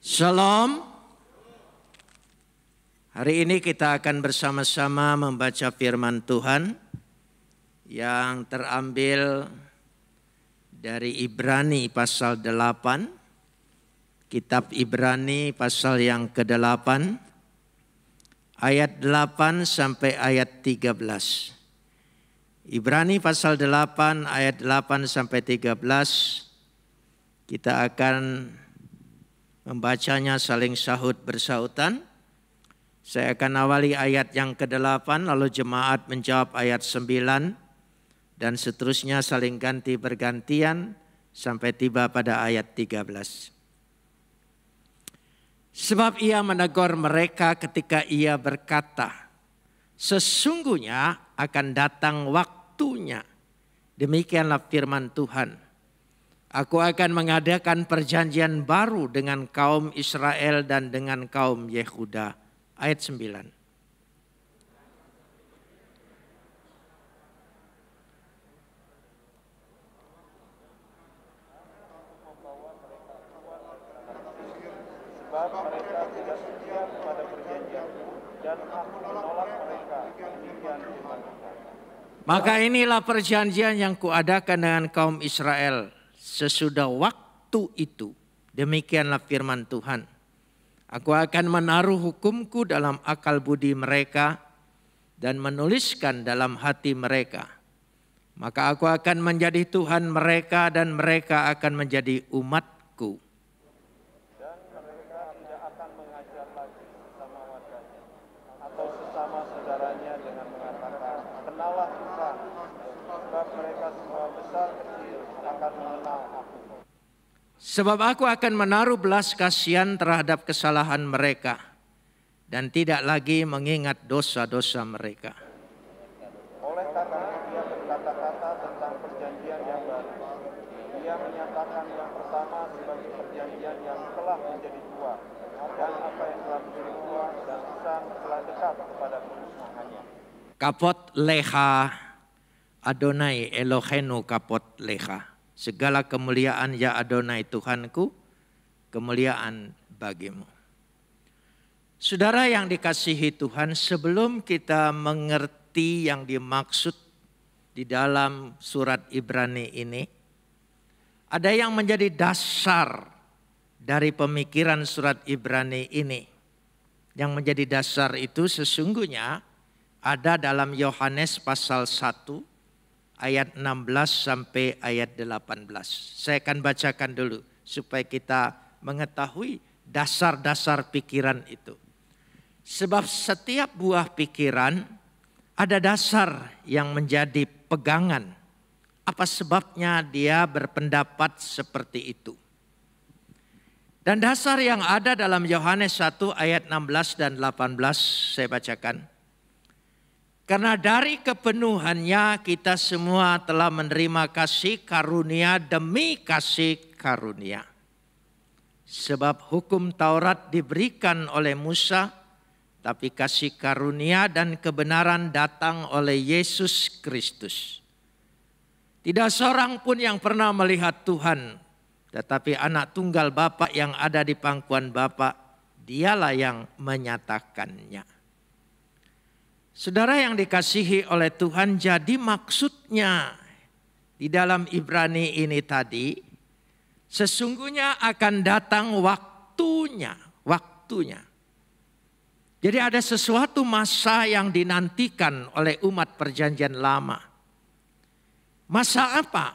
Shalom. Hari ini kita akan bersama-sama membaca firman Tuhan yang terambil dari Ibrani pasal 8. Kitab Ibrani pasal yang ke-8 ayat 8 sampai ayat 13. Ibrani pasal 8 ayat 8 sampai 13 kita akan membacanya saling sahut bersautan. Saya akan awali ayat yang ke-8 lalu jemaat menjawab ayat 9 dan seterusnya saling ganti bergantian sampai tiba pada ayat 13. Sebab ia menegur mereka ketika ia berkata, sesungguhnya akan datang waktunya, demikianlah firman Tuhan. Aku akan mengadakan perjanjian baru dengan kaum Israel dan dengan kaum Yehuda. Ayat 9. Maka inilah perjanjian yang kuadakan dengan kaum Israel sesudah waktu itu. Demikianlah firman Tuhan. Aku akan menaruh hukumku dalam akal budi mereka dan menuliskan dalam hati mereka. Maka aku akan menjadi Tuhan mereka dan mereka akan menjadi umatku. Dan mereka tidak akan mengajar lagi sesama warganya atau sesama saudaranya dengan mengatakan, kenallah Tuhan, sebab mereka semua besar kecil akan mengenal aku. Sebab aku akan menaruh belas kasihan terhadap kesalahan mereka dan tidak lagi mengingat dosa-dosa mereka. Oleh karena dia berkata-kata tentang perjanjian yang baru, dia menyatakan yang pertama sebagai perjanjian yang telah menjadi tua, dan apa yang telah menjadi tua dan besar telah dekat kepada kemusnahannya. Kapot leha Adonai Elohenu kapot leha. Segala kemuliaan ya Adonai Tuhanku, kemuliaan bagimu. Saudara yang dikasihi Tuhan, sebelum kita mengerti yang dimaksud di dalam surat Ibrani ini, ada yang menjadi dasar dari pemikiran surat Ibrani ini. Yang menjadi dasar itu sesungguhnya ada dalam Yohanes pasal 1 ayat 16 sampai ayat 18. Saya akan bacakan dulu supaya kita mengetahui dasar-dasar pikiran itu. Sebab setiap buah pikiran ada dasar yang menjadi pegangan. Apa sebabnya dia berpendapat seperti itu? Dan dasar yang ada dalam Yohanes 1 ayat 16 dan 18 saya bacakan. Karena dari kepenuhannya kita semua telah menerima kasih karunia demi kasih karunia. Sebab hukum Taurat diberikan oleh Musa, tapi kasih karunia dan kebenaran datang oleh Yesus Kristus. Tidak seorang pun yang pernah melihat Tuhan, tetapi anak tunggal Bapa yang ada di pangkuan Bapa, dialah yang menyatakannya. Saudara yang dikasihi oleh Tuhan, jadi maksudnya di dalam Ibrani ini tadi, sesungguhnya akan datang waktunya. Jadi ada sesuatu masa yang dinantikan oleh umat perjanjian lama. Masa apa?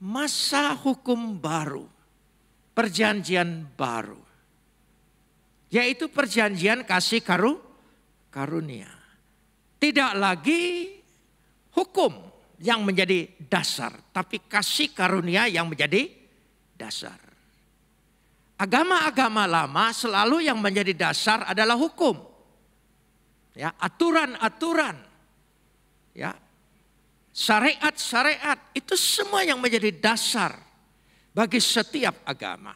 Masa hukum baru, perjanjian baru. Yaitu perjanjian kasih karunia. Tidak lagi hukum yang menjadi dasar, tapi kasih karunia yang menjadi dasar. Agama-agama lama selalu yang menjadi dasar adalah hukum. Ya, aturan-aturan. Ya. Syariat-syariat itu semua yang menjadi dasar bagi setiap agama.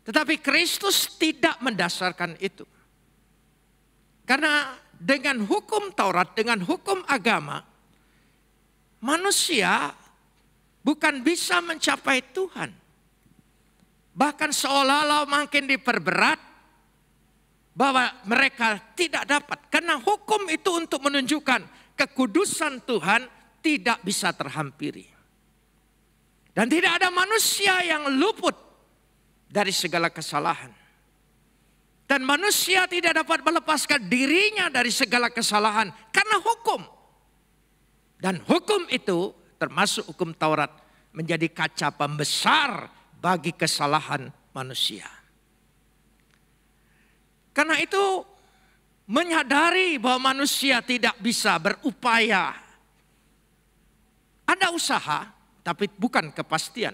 Tetapi Kristus tidak mendasarkan itu. Karena dengan hukum Taurat, dengan hukum agama, manusia bukan bisa mencapai Tuhan. Bahkan seolah-olah makin diperberat bahwa mereka tidak dapat. Karena hukum itu untuk menunjukkan kekudusan Tuhan tidak bisa terhampiri. Dan tidak ada manusia yang luput dari segala kesalahan. Dan manusia tidak dapat melepaskan dirinya dari segala kesalahan karena hukum. Dan hukum itu termasuk hukum Taurat menjadi kaca pembesar bagi kesalahan manusia. Karena itu menyadari bahwa manusia tidak bisa berupaya. Ada usaha tapi bukan kepastian.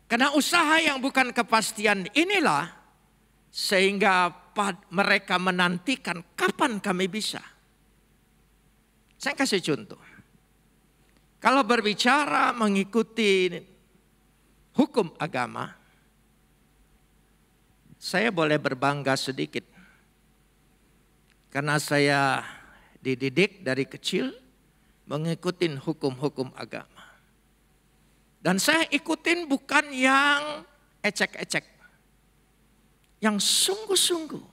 Karena usaha yang bukan kepastian inilah sehingga mereka menantikan kapan kami bisa. Saya kasih contoh. Kalau berbicara mengikuti hukum agama, saya boleh berbangga sedikit. Karena saya dididik dari kecil mengikuti hukum-hukum agama. Dan saya ikutin bukan yang ecek-ecek. Yang sungguh-sungguh.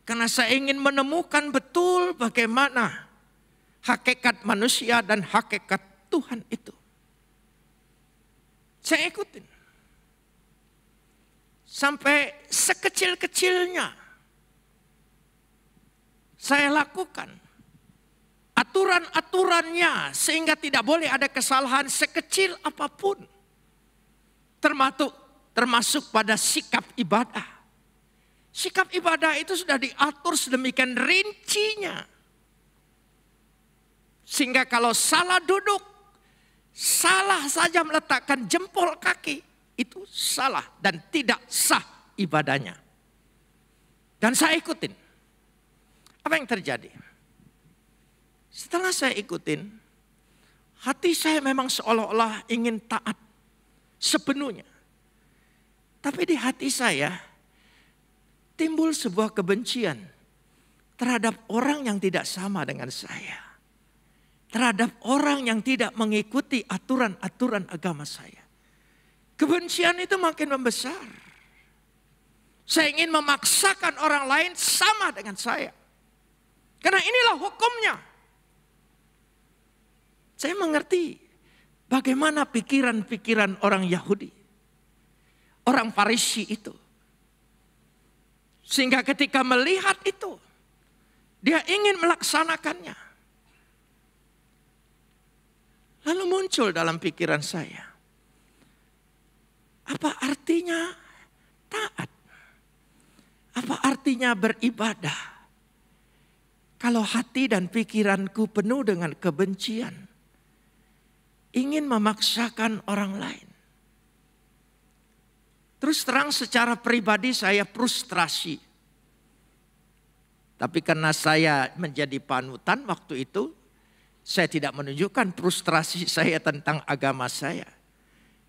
Karena saya ingin menemukan betul bagaimana hakikat manusia dan hakikat Tuhan itu. Saya ikutin. Sampai sekecil-kecilnya saya lakukan aturan-aturannya sehingga tidak boleh ada kesalahan sekecil apapun. Termasuk pada sikap ibadah. Sikap ibadah itu sudah diatur sedemikian rincinya. Sehingga kalau salah duduk, salah saja meletakkan jempol kaki, itu salah dan tidak sah ibadahnya. Dan saya ikutin. Apa yang terjadi? Setelah saya ikutin, hati saya memang seolah-olah ingin taat sepenuhnya. Tapi di hati saya timbul sebuah kebencian terhadap orang yang tidak sama dengan saya. Terhadap orang yang tidak mengikuti aturan-aturan agama saya. Kebencian itu makin membesar. Saya ingin memaksakan orang lain sama dengan saya. Karena inilah hukumnya. Saya mengerti bagaimana pikiran-pikiran orang Yahudi. Orang Farisi itu. Sehingga ketika melihat itu, dia ingin melaksanakannya. Lalu muncul dalam pikiran saya. Apa artinya taat? Apa artinya beribadah? Kalau hati dan pikiranku penuh dengan kebencian. Ingin memaksakan orang lain. Terus terang secara pribadi saya frustrasi. Tapi karena saya menjadi panutan waktu itu. Saya tidak menunjukkan frustrasi saya tentang agama saya.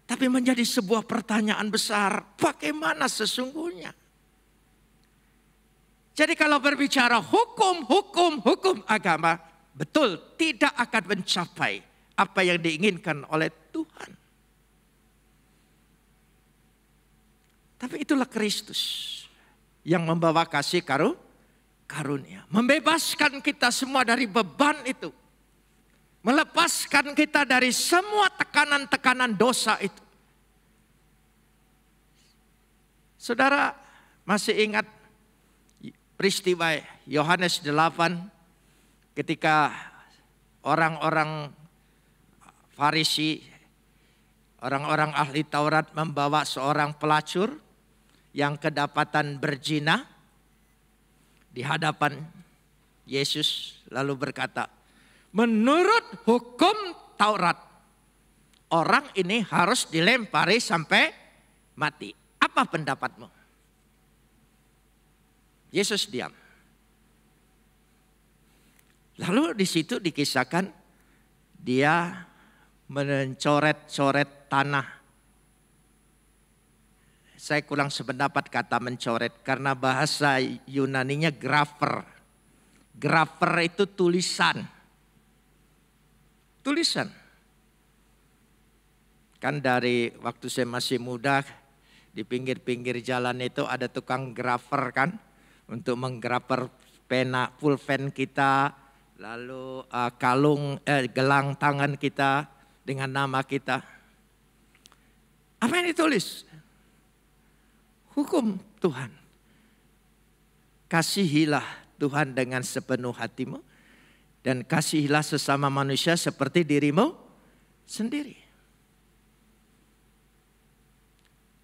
Tapi menjadi sebuah pertanyaan besar. Bagaimana sesungguhnya? Jadi kalau berbicara hukum agama. Betul tidak akan mencapai apa yang diinginkan oleh Tuhan. Tapi itulah Kristus. Yang membawa kasih karunia. Membebaskan kita semua dari beban itu. Melepaskan kita dari semua tekanan-tekanan dosa itu. Saudara masih ingat peristiwa Yohanes 8 ketika orang-orang Farisi, orang-orang ahli Taurat membawa seorang pelacur yang kedapatan berzina di hadapan Yesus lalu berkata, menurut hukum Taurat, orang ini harus dilempari sampai mati. Apa pendapatmu? Yesus diam. Lalu di situ dikisahkan dia mencoret-coret tanah. Saya kurang sependapat kata mencoret karena bahasa Yunaninya grafer. Grafer itu tulisan. Tulisan. Kan dari waktu saya masih muda, di pinggir-pinggir jalan itu ada tukang grafer kan, untuk menggrafer pena pulpen kita, lalu gelang tangan kita dengan nama kita. Apa yang ditulis? Hukum Tuhan. Kasihilah Tuhan dengan sepenuh hatimu dan kasihilah sesama manusia seperti dirimu sendiri.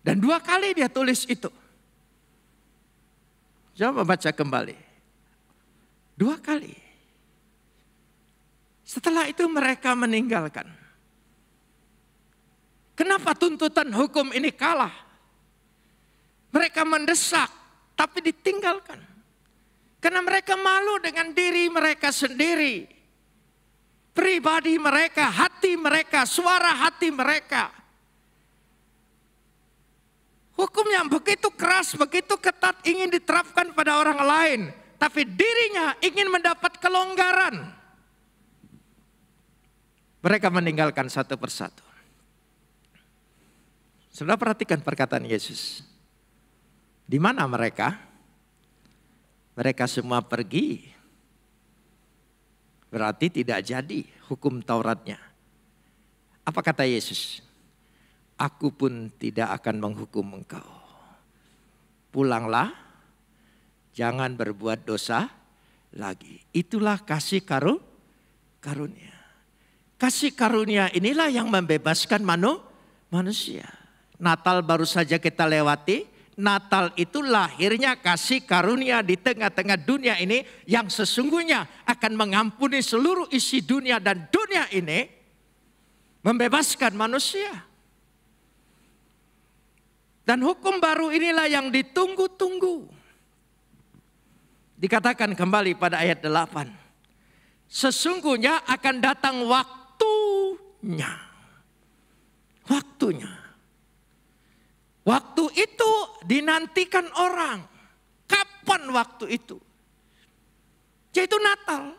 Dan 2 kali dia tulis itu. Coba baca kembali. 2 kali. Setelah itu mereka meninggalkan. Kenapa tuntutan hukum ini kalah? Mereka mendesak, tapi ditinggalkan. Karena mereka malu dengan diri mereka sendiri. Pribadi mereka, hati mereka, suara hati mereka. Hukum yang begitu keras, begitu ketat ingin diterapkan pada orang lain. Tapi dirinya ingin mendapat kelonggaran. Mereka meninggalkan satu persatu. Sudah perhatikan perkataan Yesus. Di mana mereka? Mereka semua pergi. Berarti tidak jadi hukum Tauratnya. Apa kata Yesus? Aku pun tidak akan menghukum engkau. Pulanglah, jangan berbuat dosa lagi. Itulah kasih karunia. Kasih karunia inilah yang membebaskan manusia. Natal baru saja kita lewati. Natal itu lahirnya kasih karunia di tengah-tengah dunia ini yang sesungguhnya akan mengampuni seluruh isi dunia, dan dunia ini membebaskan manusia. Dan hukum baru inilah yang ditunggu-tunggu. Dikatakan kembali pada ayat 8. Sesungguhnya akan datang waktunya. Waktunya. Waktu itu dinantikan orang. Kapan waktu itu? Yaitu Natal.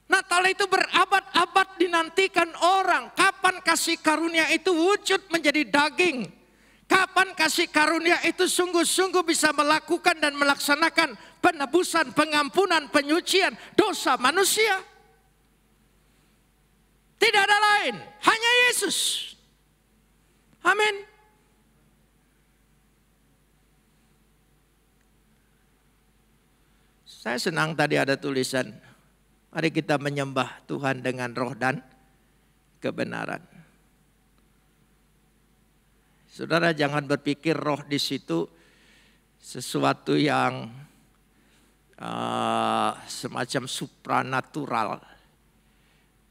Natal itu berabad-abad dinantikan orang. Kapan kasih karunia itu wujud menjadi daging? Kapan kasih karunia itu sungguh-sungguh bisa melakukan dan melaksanakan penebusan, pengampunan, penyucian dosa manusia? Tidak ada lain, hanya Yesus. Amin. Saya senang tadi ada tulisan, mari kita menyembah Tuhan dengan roh dan kebenaran. Saudara jangan berpikir roh di situ sesuatu yang semacam supranatural.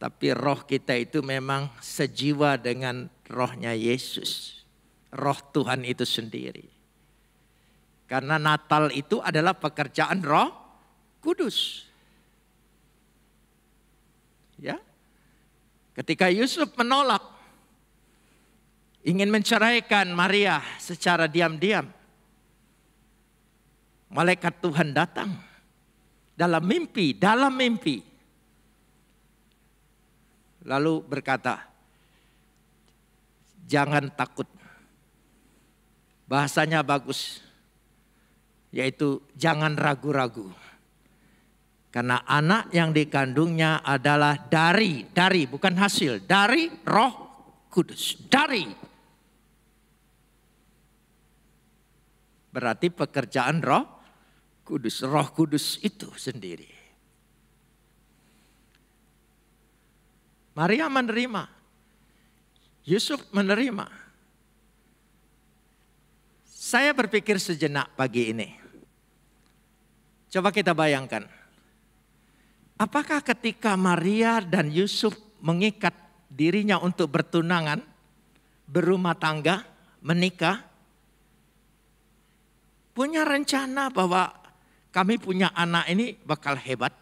Tapi roh kita itu memang sejiwa dengan rohnya Yesus. Roh Tuhan itu sendiri. Karena Natal itu adalah pekerjaan Roh Kudus. Ya. Ketika Yusuf menolak, ingin menceraikan Maria secara diam-diam, malaikat Tuhan datang dalam mimpi. Lalu berkata, jangan takut. Bahasanya bagus, yaitu jangan ragu-ragu. Karena anak yang dikandungnya adalah dari bukan hasil, dari Roh Kudus, dari. Berarti pekerjaan Roh Kudus itu sendiri. Maria menerima, Yusuf menerima. Saya berpikir sejenak pagi ini. Coba kita bayangkan. Apakah ketika Maria dan Yusuf mengikat dirinya untuk bertunangan, berumah tangga, menikah, punya rencana bahwa kami punya anak ini bakal hebat?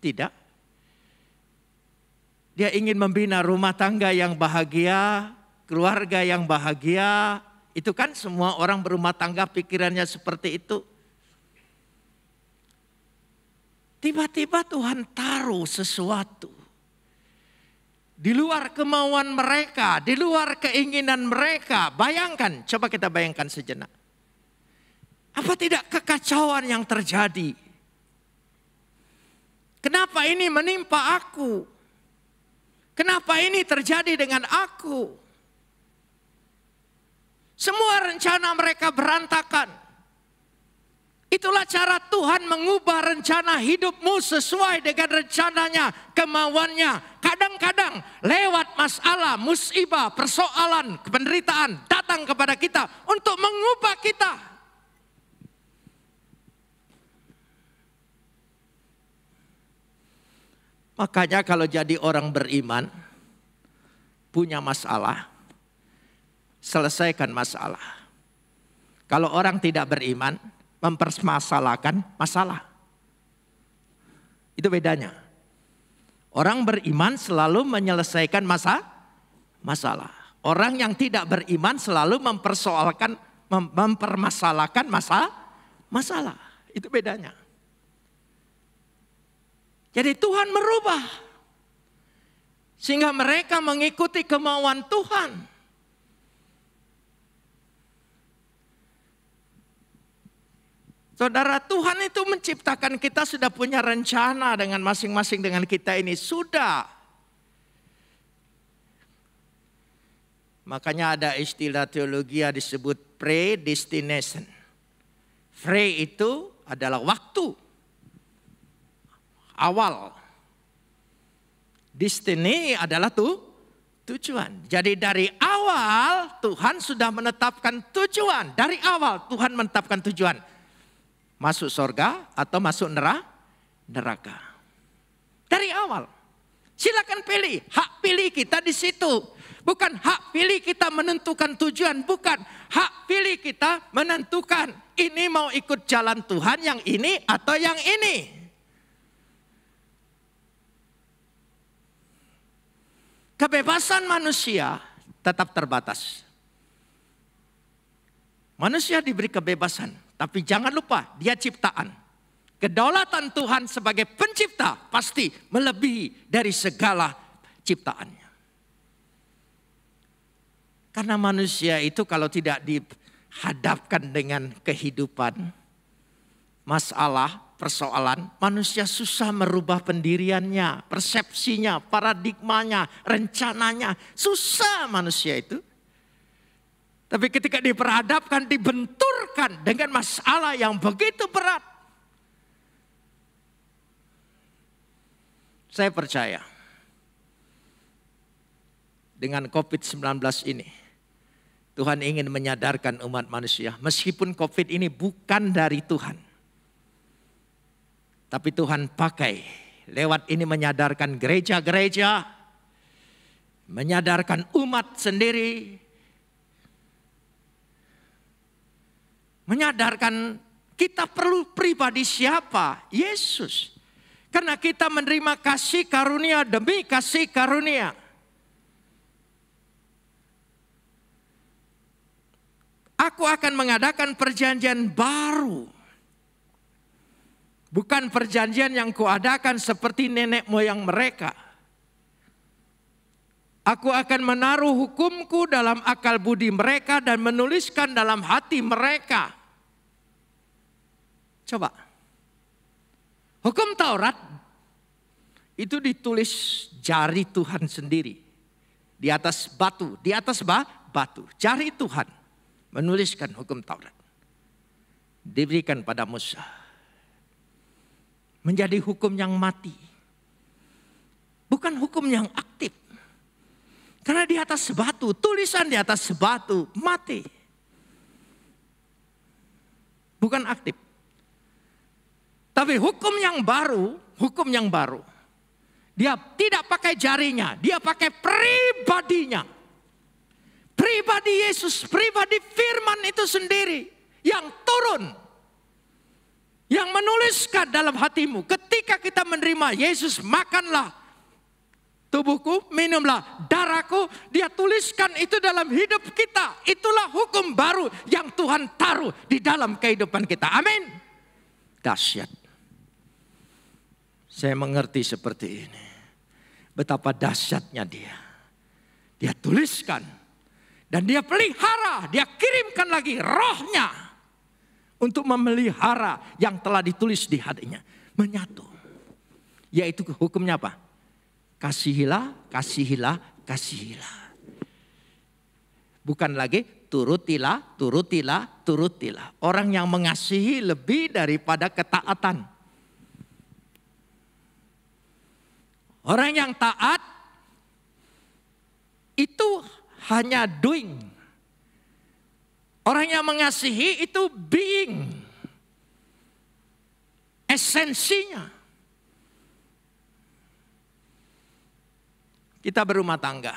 Tidak. Dia ingin membina rumah tangga yang bahagia, keluarga yang bahagia. Itu kan semua orang berumah tangga pikirannya seperti itu. Tiba-tiba Tuhan taruh sesuatu di luar kemauan mereka, di luar keinginan mereka. Bayangkan, coba kita bayangkan sejenak. Apa tidak kekacauan yang terjadi? Kenapa ini menimpa aku? Kenapa ini terjadi dengan aku? Semua rencana mereka berantakan. Itulah cara Tuhan mengubah rencana hidupmu sesuai dengan rencananya, kemauannya. Kadang-kadang lewat masalah, musibah, persoalan, penderitaan datang kepada kita untuk mengubah kita. Makanya kalau jadi orang beriman, punya masalah, selesaikan masalah. Kalau orang tidak beriman, mempermasalahkan masalah. Itu bedanya. Orang beriman selalu menyelesaikan masalah. Orang yang tidak beriman selalu mempermasalahkan masalah. Itu bedanya. Jadi Tuhan merubah. Sehingga mereka mengikuti kemauan Tuhan. Saudara, Tuhan itu menciptakan kita sudah punya rencana dengan masing-masing dengan kita ini. Sudah. Makanya ada istilah teologi yang disebut predestination. Pre itu adalah waktu. Awal. Destiny adalah tujuan. Jadi dari awal Tuhan sudah menetapkan tujuan. Dari awal Tuhan menetapkan tujuan. Masuk surga atau masuk neraka. Dari awal. Silakan pilih. Hak pilih kita di situ. Bukan hak pilih kita menentukan tujuan. Bukan hak pilih kita menentukan. Ini mau ikut jalan Tuhan yang ini atau yang ini. Kebebasan manusia tetap terbatas. Manusia diberi kebebasan, tapi jangan lupa dia ciptaan. Kedaulatan Tuhan sebagai pencipta pasti melebihi dari segala ciptaannya. Karena manusia itu kalau tidak dihadapkan dengan kehidupan, masalah, persoalan, manusia susah merubah pendiriannya, persepsinya, paradigmanya, rencananya. Susah manusia itu. Tapi ketika diperhadapkan, dibenturkan dengan masalah yang begitu berat. Saya percaya dengan COVID-19 ini, Tuhan ingin menyadarkan umat manusia. Meskipun COVID ini bukan dari Tuhan. Tapi Tuhan pakai lewat ini menyadarkan gereja-gereja, menyadarkan umat sendiri, menyadarkan kita perlu pribadi siapa? Yesus. Karena kita menerima kasih karunia demi kasih karunia. Aku akan mengadakan perjanjian baru. Bukan perjanjian yang kuadakan seperti nenek moyang mereka. Aku akan menaruh hukumku dalam akal budi mereka dan menuliskan dalam hati mereka. Coba. Hukum Taurat itu ditulis jari Tuhan sendiri. Di atas batu. Di atas batu. Jari Tuhan menuliskan hukum Taurat. Diberikan pada Musa. Menjadi hukum yang mati. Bukan hukum yang aktif. Karena di atas batu, tulisan di atas batu, mati. Bukan aktif. Tapi hukum yang baru, dia tidak pakai jarinya, dia pakai pribadinya. Pribadi Yesus, pribadi firman itu sendiri yang turun. Yang menuliskan dalam hatimu. Ketika kita menerima Yesus, makanlah tubuhku, minumlah darahku. Dia tuliskan itu dalam hidup kita. Itulah hukum baru yang Tuhan taruh di dalam kehidupan kita. Amin. Dahsyat. Saya mengerti seperti ini. Betapa dahsyatnya dia. Dia tuliskan. Dan dia pelihara, dia kirimkan lagi rohnya. Untuk memelihara yang telah ditulis di hatinya. Menyatu. Yaitu hukumnya apa? Kasihilah, kasihilah, kasihilah. Bukan lagi turutilah, turutilah, turutilah. Orang yang mengasihi lebih daripada ketaatan. Orang yang taat itu hanya doing. Orang yang mengasihi itu being. Esensinya. Kita berumah tangga.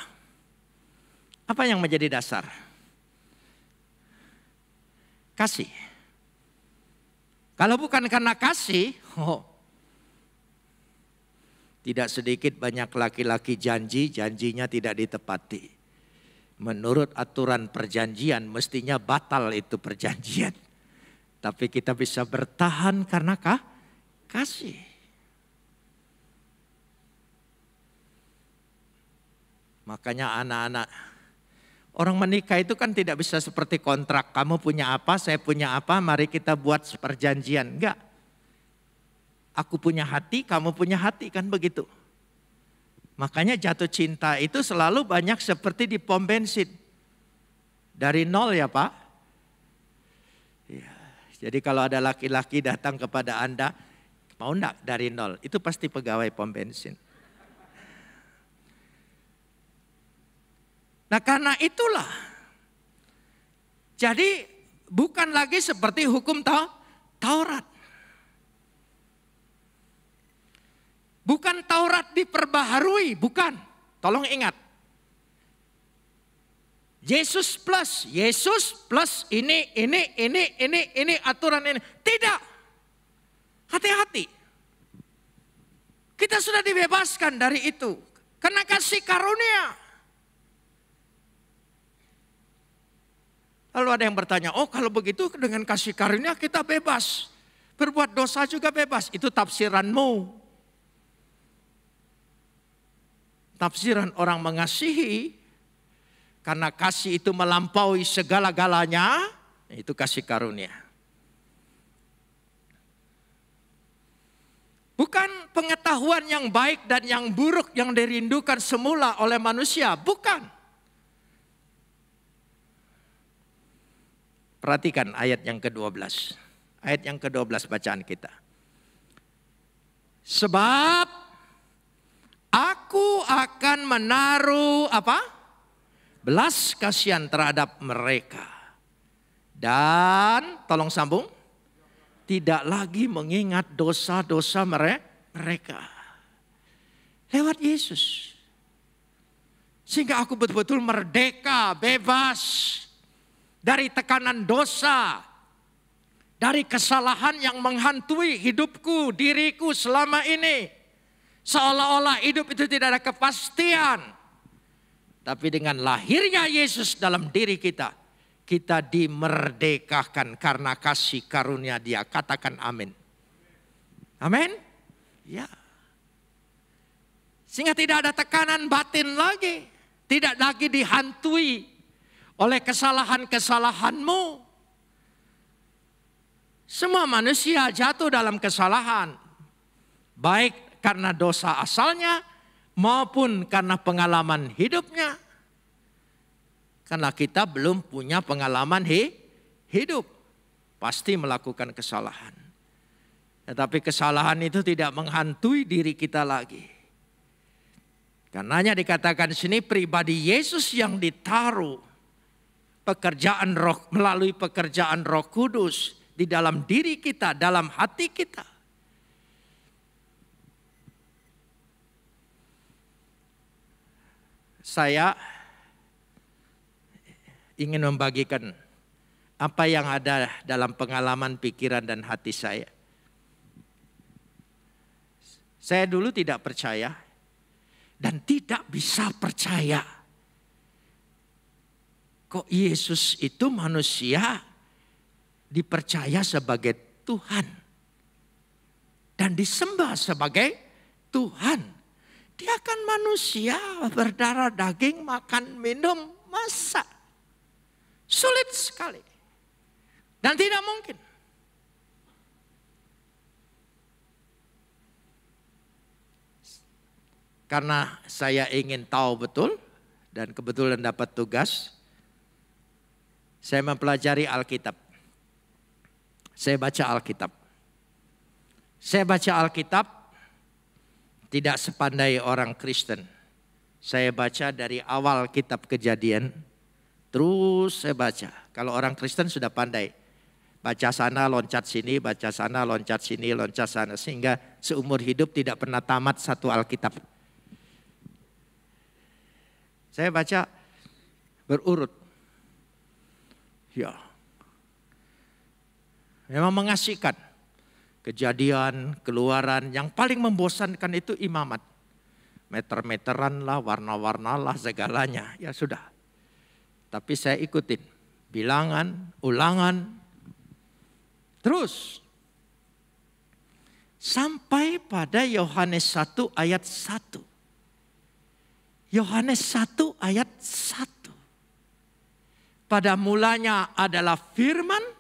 Apa yang menjadi dasar? Kasih. Kalau bukan karena kasih, tidak sedikit banyak laki-laki janjinya tidak ditepati. Menurut aturan perjanjian mestinya batal itu perjanjian. Tapi kita bisa bertahan karena kasih. Makanya anak-anak, orang menikah itu kan tidak bisa seperti kontrak. Kamu punya apa, saya punya apa, mari kita buat perjanjian. Enggak. Aku punya hati, kamu punya hati, kan begitu. Makanya jatuh cinta itu selalu banyak seperti di pom bensin. Dari nol ya Pak. Ya, jadi kalau ada laki-laki datang kepada Anda, mau enggak dari nol? Itu pasti pegawai pom bensin. Nah karena itulah. Jadi bukan lagi seperti hukum Taurat. Bukan Taurat diperbaharui, bukan. Tolong ingat. Yesus plus ini aturan ini. Tidak. Hati-hati. Kita sudah dibebaskan dari itu. Karena kasih karunia. Lalu ada yang bertanya, oh kalau begitu dengan kasih karunia kita bebas. Berbuat dosa juga bebas. Itu tafsiranmu. Tafsiran orang mengasihi, karena kasih itu melampaui segala-galanya, itu kasih karunia. Bukan pengetahuan yang baik dan yang buruk yang dirindukan semula oleh manusia, bukan. Perhatikan ayat yang ke-12. Ayat yang ke-12 bacaan kita. Sebab aku akan menaruh apa? Belas kasihan terhadap mereka. Dan, tolong sambung. Tidak lagi mengingat dosa-dosa mereka. Lewat Yesus. Sehingga aku betul-betul merdeka, bebas. Dari tekanan dosa. Dari kesalahan yang menghantui hidupku, diriku selama ini. Seolah-olah hidup itu tidak ada kepastian. Tapi dengan lahirnya Yesus dalam diri kita, kita dimerdekakan karena kasih karunia Dia. Katakan amin. Amin? Ya. Sehingga tidak ada tekanan batin lagi. Tidak lagi dihantui oleh kesalahan-kesalahanmu. Semua manusia jatuh dalam kesalahan. Baik karena dosa asalnya maupun karena pengalaman hidupnya. Karena kita belum punya pengalaman hidup. Pasti melakukan kesalahan. Tetapi kesalahan itu tidak menghantui diri kita lagi. Karenanya dikatakan di sini pribadi Yesus yang ditaruh pekerjaan roh, melalui pekerjaan Roh Kudus di dalam diri kita, dalam hati kita. Saya ingin membagikan apa yang ada dalam pengalaman pikiran dan hati saya. Saya dulu tidak percaya dan tidak bisa percaya. Kok Yesus itu manusia dipercaya sebagai Tuhan dan disembah sebagai Tuhan. Dia kan manusia, berdarah daging, makan minum, masa? Sulit sekali. Dan tidak mungkin. Karena saya ingin tahu betul dan kebetulan dapat tugas, saya mempelajari Alkitab. Saya baca Alkitab. Saya baca Alkitab tidak sepandai orang Kristen. Saya baca dari awal kitab Kejadian, terus saya baca. Kalau orang Kristen sudah pandai. Baca sana, loncat sini, baca sana, loncat sini, loncat sana. Sehingga seumur hidup tidak pernah tamat satu Alkitab. Saya baca berurut. Ya, memang mengasihkan. Kejadian, Keluaran, yang paling membosankan itu Imamat. Meter-meteran lah, warna-warna lah, segalanya. Ya sudah. Tapi saya ikutin. Bilangan, Ulangan. Terus. Sampai pada Yohanes 1 ayat 1. Yohanes 1 ayat 1. Pada mulanya adalah firman.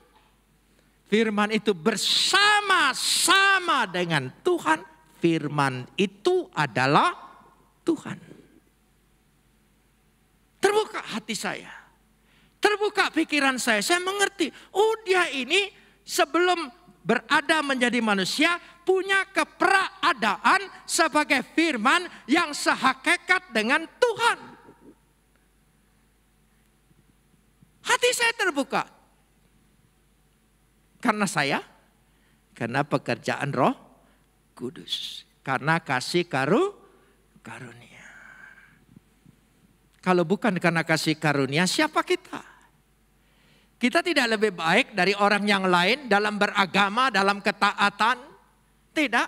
Firman itu bersama-sama dengan Tuhan. Firman itu adalah Tuhan. Terbuka hati saya. Terbuka pikiran saya. Saya mengerti. Oh, dia ini sebelum berada menjadi manusia punya keberadaan sebagai firman yang sehakikat dengan Tuhan. Hati saya terbuka. Karena saya, karena pekerjaan Roh Kudus, karena kasih karunia. Kalau bukan karena kasih karunia, siapa kita? Kita tidak lebih baik dari orang yang lain dalam beragama, dalam ketaatan. Tidak.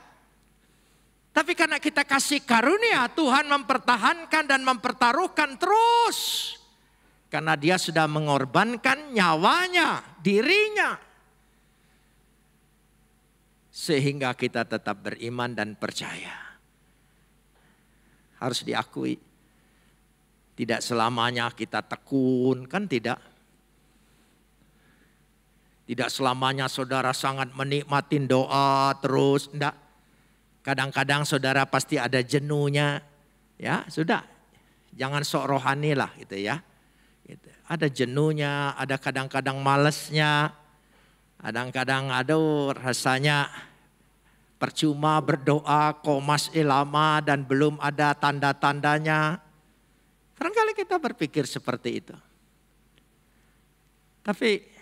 Tapi karena kita kasih karunia, Tuhan mempertahankan dan mempertaruhkan terus. Karena dia sudah mengorbankan nyawanya, dirinya. Sehingga kita tetap beriman dan percaya. Harus diakui. Tidak selamanya kita tekun, kan tidak. Tidak selamanya saudara sangat menikmatin doa terus, enggak. Kadang-kadang saudara pasti ada jenuhnya. Ya, sudah. Jangan sok rohani lah gitu ya. Gitu. Ada jenuhnya, ada kadang-kadang malesnya. Kadang-kadang aduh rasanya percuma berdoa komas lama dan belum ada tanda-tandanya. Barangkali kita berpikir seperti itu. Tapi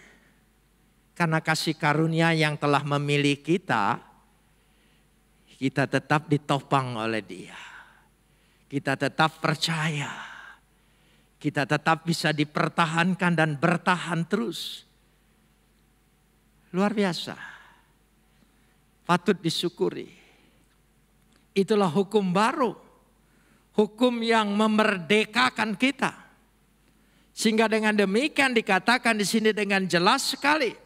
karena kasih karunia yang telah memilih kita, kita tetap ditopang oleh Dia. Kita tetap percaya. Kita tetap bisa dipertahankan dan bertahan terus. Luar biasa. Patut disyukuri. Itulah hukum baru. Hukum yang memerdekakan kita. Sehingga dengan demikian dikatakan di sini dengan jelas sekali.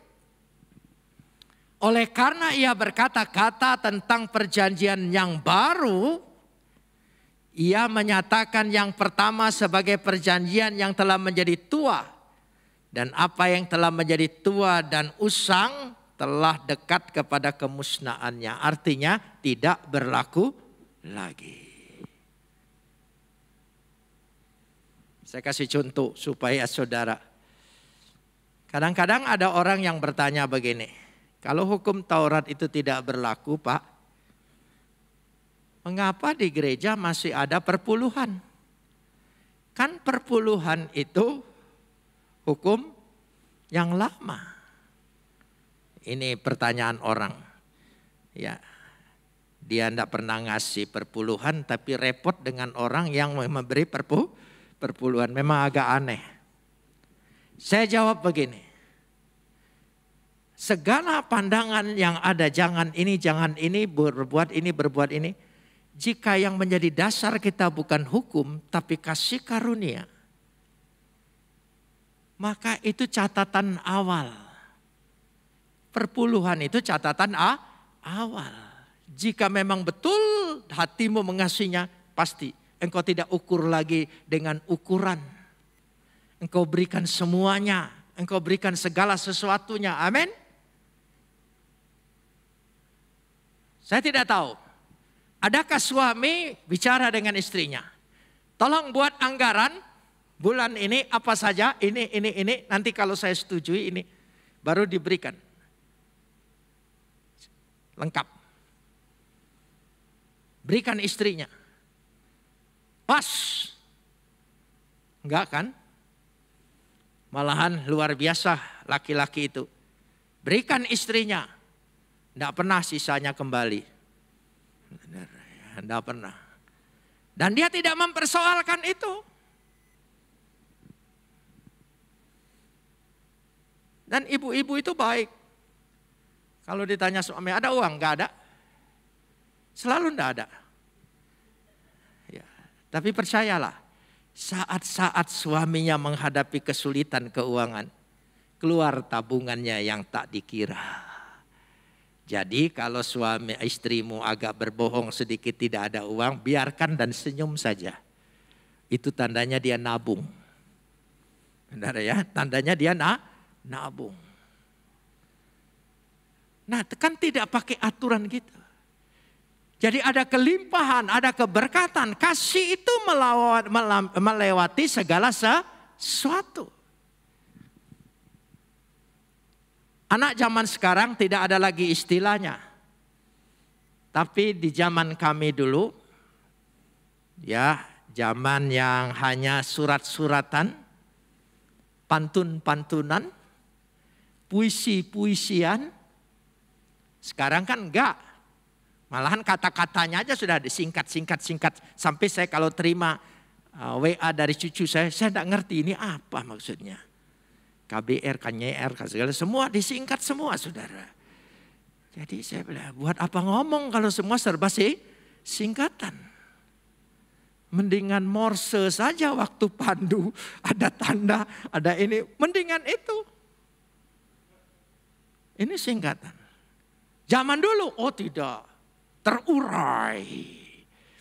Oleh karena ia berkata-kata tentang perjanjian yang baru, ia menyatakan yang pertama sebagai perjanjian yang telah menjadi tua. Dan apa yang telah menjadi tua dan usang telah dekat kepada kemusnahannya. Artinya tidak berlaku lagi. Saya kasih contoh supaya saudara. Kadang-kadang ada orang yang bertanya begini. Kalau hukum Taurat itu tidak berlaku, Pak, mengapa di gereja masih ada perpuluhan? Kan perpuluhan itu hukum yang lama. Ini pertanyaan orang. Ya, dia tidak pernah ngasih perpuluhan tapi repot dengan orang yang memberi perpuluhan. Memang agak aneh. Saya jawab begini. Segala pandangan yang ada, jangan ini, berbuat ini. Jika yang menjadi dasar kita bukan hukum tapi kasih karunia, maka itu catatan awal. Perpuluhan itu catatan awal. Jika memang betul hatimu mengasihinya, pasti. Engkau tidak ukur lagi dengan ukuran. Engkau berikan semuanya. Engkau berikan segala sesuatunya. Amin. Saya tidak tahu. Adakah suami bicara dengan istrinya? Tolong buat anggaran bulan ini apa saja. Ini. Nanti kalau saya setujui ini baru diberikan. Lengkap. Berikan istrinya. Pas. Enggak kan? Malahan luar biasa laki-laki itu. Berikan istrinya. Tidak pernah sisanya kembali. Tidak pernah. Dan dia tidak mempersoalkan itu. Dan ibu-ibu itu baik. Kalau ditanya suami ada uang? Enggak ada. Selalu enggak ada. Ya, tapi percayalah, saat-saat suaminya menghadapi kesulitan keuangan, keluar tabungannya yang tak dikira. Jadi kalau suami istrimu agak berbohong sedikit tidak ada uang, biarkan dan senyum saja. Itu tandanya dia nabung. Benar ya? Tandanya dia nabung. Nah, kan tidak pakai aturan gitu. Jadi ada kelimpahan, ada keberkatan. Kasih itu melewati segala sesuatu. Anak zaman sekarang tidak ada lagi istilahnya. Tapi di zaman kami dulu, ya zaman yang hanya surat-suratan, pantun-pantunan, puisi-puisian. Sekarang kan enggak. Malahan kata-katanya aja sudah disingkat. Sampai saya kalau terima WA dari cucu saya tidak ngerti ini apa maksudnya. KBR, KNYR, segala semua disingkat semua saudara. Jadi saya bilang buat apa ngomong kalau semua serba singkatan. Mendingan Morse saja waktu pandu ada tanda, ada ini. Mendingan itu. Ini singkatan. Zaman dulu, oh tidak. Terurai.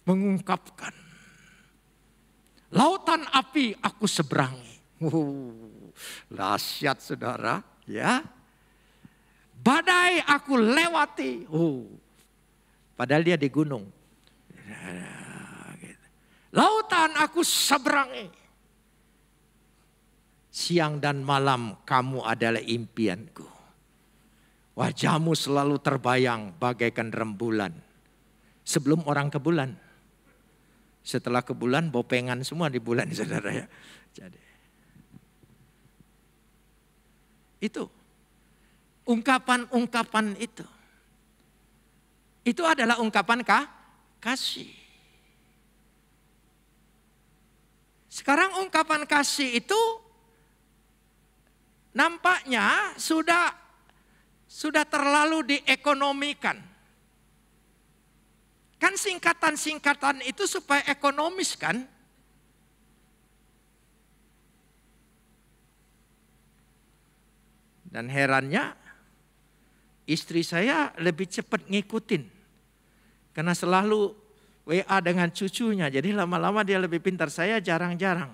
Mengungkapkan. Lautan api aku seberangi. Dahsyat saudara. Ya. Badai aku lewati. Padahal dia di gunung. Lautan aku seberangi. Siang dan malam kamu adalah impianku. Wajahmu selalu terbayang bagaikan rembulan. Sebelum orang ke bulan. Setelah ke bulan bopengan semua di bulan saudara ya. Jadi. Itu. Ungkapan-ungkapan itu. Itu adalah ungkapan kasih. Sekarang ungkapan kasih itu nampaknya sudah terlalu diekonomikan. Kan singkatan-singkatan itu supaya ekonomis kan? Dan herannya istri saya lebih cepat ngikutin. Karena selalu WA dengan cucunya. Jadi lama-lama dia lebih pintar. Saya jarang-jarang.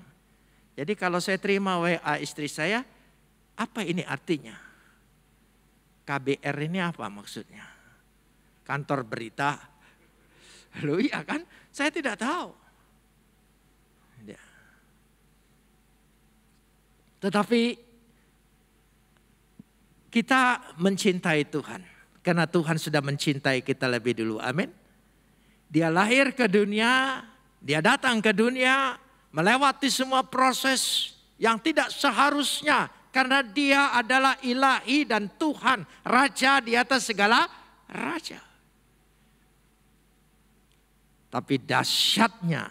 Jadi kalau saya terima WA istri saya, apa ini artinya? KBR ini apa maksudnya? Kantor berita. Loh iya kan? Saya tidak tahu. Tetapi kita mencintai Tuhan. Karena Tuhan sudah mencintai kita lebih dulu. Amin. Dia lahir ke dunia. Dia datang ke dunia. Melewati semua proses yang tidak seharusnya. Karena dia adalah ilahi dan Tuhan. Raja di atas segala raja. Tapi dahsyatnya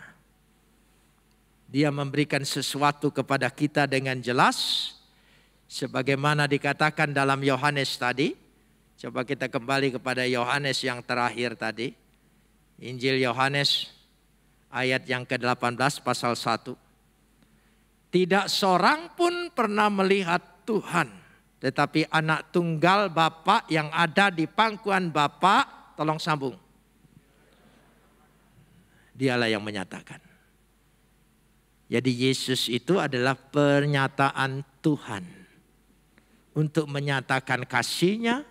dia memberikan sesuatu kepada kita dengan jelas. Sebagaimana dikatakan dalam Yohanes tadi. Coba kita kembali kepada Yohanes yang terakhir tadi. Injil Yohanes ayat yang ke-18 pasal 1. Tidak seorang pun pernah melihat Tuhan. Tetapi anak tunggal Bapa yang ada di pangkuan Bapa. Tolong sambung. Dialah yang menyatakan. Jadi Yesus itu adalah pernyataan Tuhan untuk menyatakan kasih-Nya,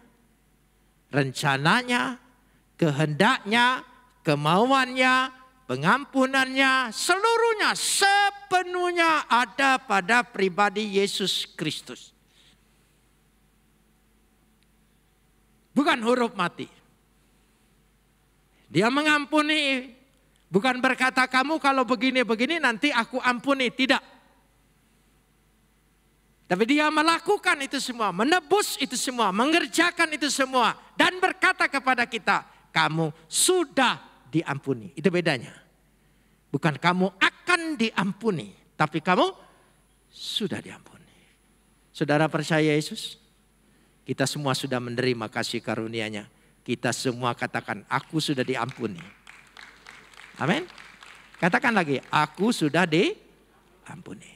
rencananya, kehendaknya, kemauannya, pengampunannya, seluruhnya, sepenuhnya ada pada pribadi Yesus Kristus. Bukan huruf mati. Dia mengampuni, bukan berkata kamu kalau begini-begini nanti aku ampuni, tidak. Tapi dia melakukan itu semua, menebus itu semua, mengerjakan itu semua. Dan berkata kepada kita, kamu sudah diampuni. Itu bedanya. Bukan kamu akan diampuni, tapi kamu sudah diampuni. Saudara percaya Yesus? Kita semua sudah menerima kasih karunia-Nya. Kita semua katakan, aku sudah diampuni. Amin. Katakan lagi, aku sudah diampuni.